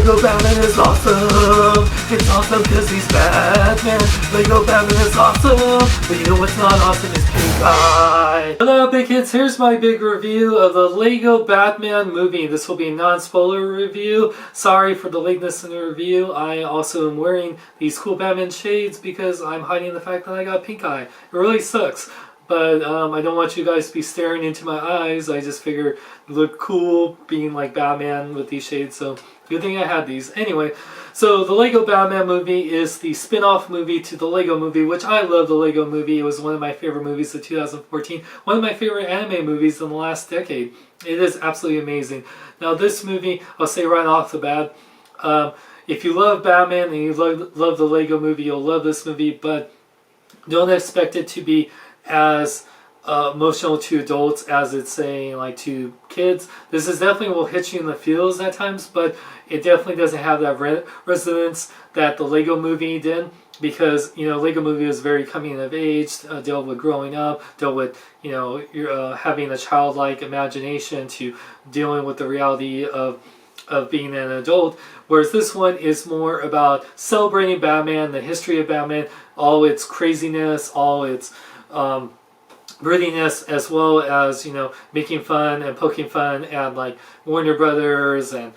Lego Batman is awesome. It's awesome because he's Batman. Lego Batman is awesome. But you know what's not awesome is Pink Eye. Hello big kids, here's my big review of the Lego Batman movie. This will be a non-spoiler review. Sorry for the lateness in the review. I also am wearing these cool Batman shades because I'm hiding the fact that I got pink eye. It really sucks. But I don't want you guys to be staring into my eyes. I just figure it looked cool being like Batman with these shades. So good thing I had these. Anyway, so the Lego Batman movie is the spin-off movie to the Lego movie, which I love the Lego movie. It was one of my favorite movies of 2014. One of my favorite anime movies in the last decade. It is absolutely amazing. Now this movie, I'll say right off the bat, if you love Batman and you love the Lego movie, you'll love this movie, but don't expect it to be as emotional to adults as it's saying like to kids. This is definitely will hit you in the feels at times, but it definitely doesn't have that resonance that the Lego movie did, because you know Lego movie was very coming of age, dealt with growing up, dealt with having a childlike imagination to dealing with the reality of being an adult, whereas this one is more about celebrating Batman, the history of Batman, all its craziness, all its grittiness, as well as making fun and poking fun at like Warner Brothers and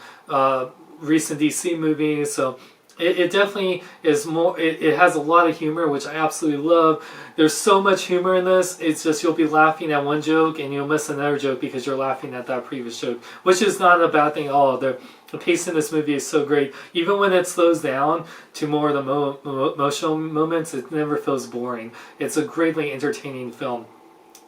recent DC movies. So it definitely is more. It has a lot of humor, which I absolutely love. There's so much humor in this. It's just you'll be laughing at one joke and you'll miss another joke because you're laughing at that previous joke, which is not a bad thing at all. The pace in this movie is so great. Even when it slows down to more of the emotional moments, it never feels boring. It's a greatly entertaining film.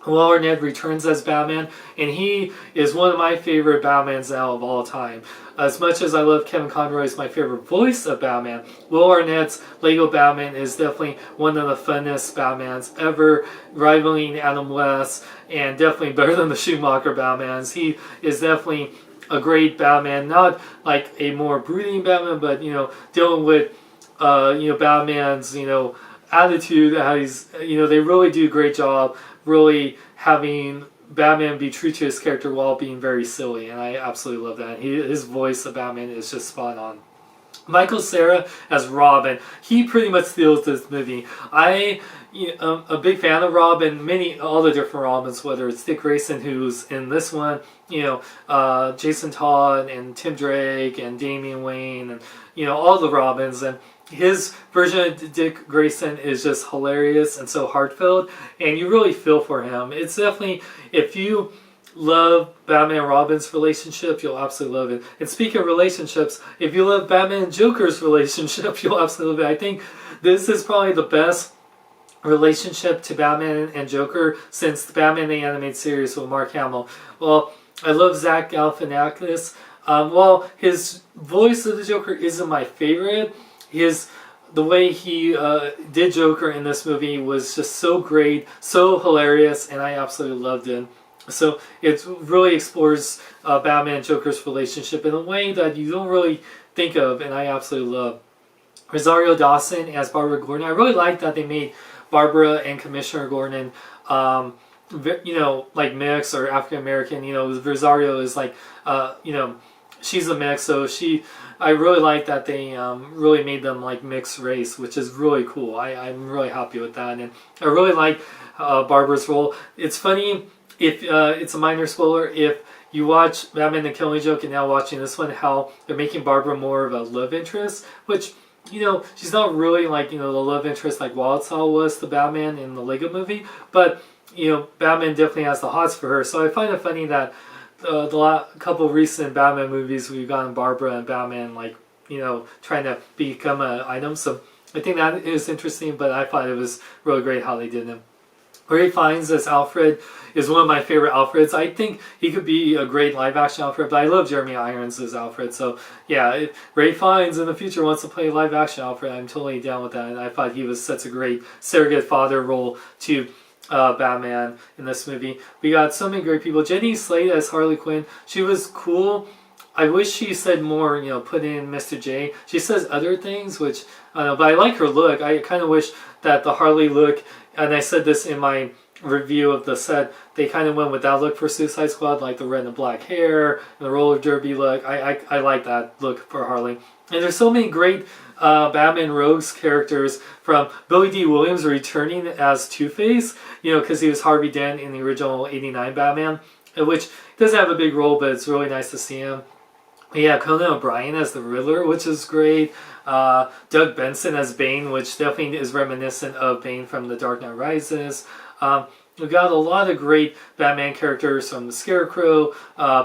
Will Arnett returns as Batman, and he is one of my favorite Batmans now of all time. As much as I love Kevin Conroy as my favorite voice of Batman, Will Arnett's Lego Batman is definitely one of the funnest Batmans ever, rivaling Adam West, and definitely better than the Schumacher Batmans. He is definitely a great Batman, not like a more brooding Batman, but dealing with Batman's attitude, how he's they really do a great job really having Batman be true to his character while being very silly, and I absolutely love that. His voice of Batman is just spot on. Michael Cera as Robin, he pretty much steals this movie. I'm a big fan of Robin, all the different Robins, whether it's Dick Grayson, who's in this one, Jason Todd and Tim Drake and Damian Wayne, and all the Robins, and his version of Dick Grayson is just hilarious and so heartfelt, and you really feel for him. It's definitely, if you love Batman and Robin's relationship, you'll absolutely love it. And speaking of relationships, if you love Batman and Joker's relationship, you'll absolutely love it. I think this is probably the best relationship to Batman and Joker since the Batman the Animated Series with Mark Hamill. Well, I love Zach Galifianakis. While his voice of the Joker isn't my favorite, the way he did Joker in this movie was just so great, so hilarious, and I absolutely loved it. So it really explores Batman and Joker's relationship in a way that you don't really think of, and I absolutely love. Rosario Dawson as Barbara Gordon. I really like that they made Barbara and Commissioner Gordon like mixed or African American. Rosario is like she's a mix, so I really like that they really made them like mixed race, which is really cool. I'm really happy with that, and I really like Barbara's role. It's funny, if it's a minor spoiler, if you watch Batman the Killing Joke and now watching this one, how they're making Barbara more of a love interest, which she's not really like the love interest like Wildstyle was to Batman in the Lego movie, but Batman definitely has the hots for her. So I find it funny that the couple recent Batman movies we've gotten Barbara and Batman trying to become an item. So I think that is interesting, but I thought it was really great how they did him. Ralph Fiennes as Alfred is one of my favorite Alfreds. I think he could be a great live action Alfred, but I love Jeremy Irons as Alfred. So yeah, if Ralph Fiennes in the future wants to play live action Alfred, I'm totally down with that. And I thought he was such a great surrogate father role to Batman in this movie. We got so many great people. Jenny Slate as Harley Quinn. She was cool. I wish she said more, put in Mr. J. She says other things, which I don't know, but I like her look. I kind of wish that the Harley look, and I said this in my review of the set, they kind of went with that look for Suicide Squad, like the red and black hair, and the roller derby look. I like that look for Harley. And there's so many great Batman Rogues characters, from Billy D. Williams returning as Two-Face, because he was Harvey Dent in the original 89 Batman, which doesn't have a big role, but it's really nice to see him. We have Conan O'Brien as the Riddler, which is great. Doug Benson as Bane, which definitely is reminiscent of Bane from The Dark Knight Rises. We've got a lot of great Batman characters, from the Scarecrow,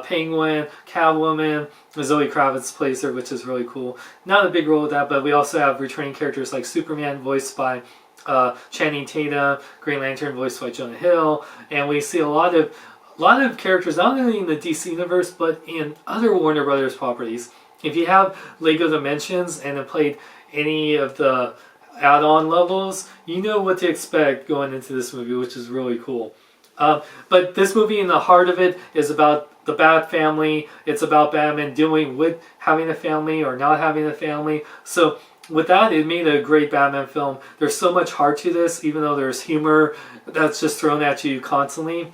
Penguin, Catwoman. Zoe Kravitz plays her, which is really cool. Not a big role with that, but we also have returning characters like Superman, voiced by Channing Tatum, Green Lantern, voiced by Jonah Hill, and we see a lot of characters not only in the DC universe but in other Warner Brothers properties. If you have Lego Dimensions and have played any of the add-on levels, you know what to expect going into this movie, which is really cool. But this movie, in the heart of it, is about the Bat family. It's about Batman dealing with having a family or not having a family. So with that, it made a great Batman film. There's so much heart to this, even though there's humor that's just thrown at you constantly.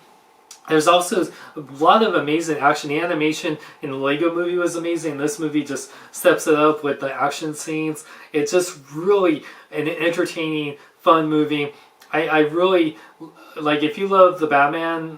There's also a lot of amazing action. The animation in the Lego movie was amazing. This movie just steps it up with the action scenes. It's just really an entertaining, fun movie. I really, like, if you love the Batman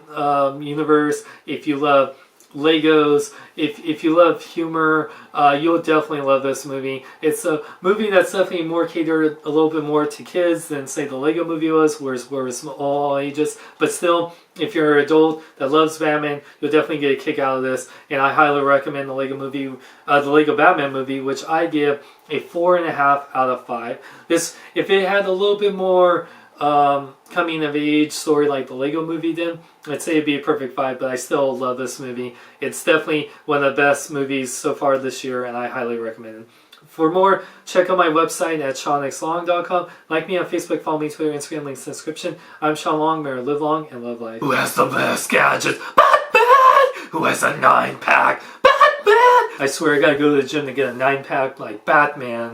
universe, if you love Legos, if you love humor, you'll definitely love this movie. It's a movie that's definitely more catered a little bit more to kids than, say, the Lego movie was, where it's all ages. But still, if you're an adult that loves Batman, you'll definitely get a kick out of this. And I highly recommend the Lego Batman movie, which I give a 4.5 out of 5. This, if it had a little bit more coming of age story like the Lego movie did, I'd say it'd be a perfect 5, but I still love this movie. It's definitely one of the best movies so far this year, and I highly recommend it. For more, check out my website at SeanXLong.com. Like me on Facebook, follow me on Twitter, Instagram, links in the description. I'm Sean Long. May I live long and love life. Who has the best gadgets? Batman! Who has a 9-pack? Batman! I swear I gotta go to the gym to get a 9-pack like Batman.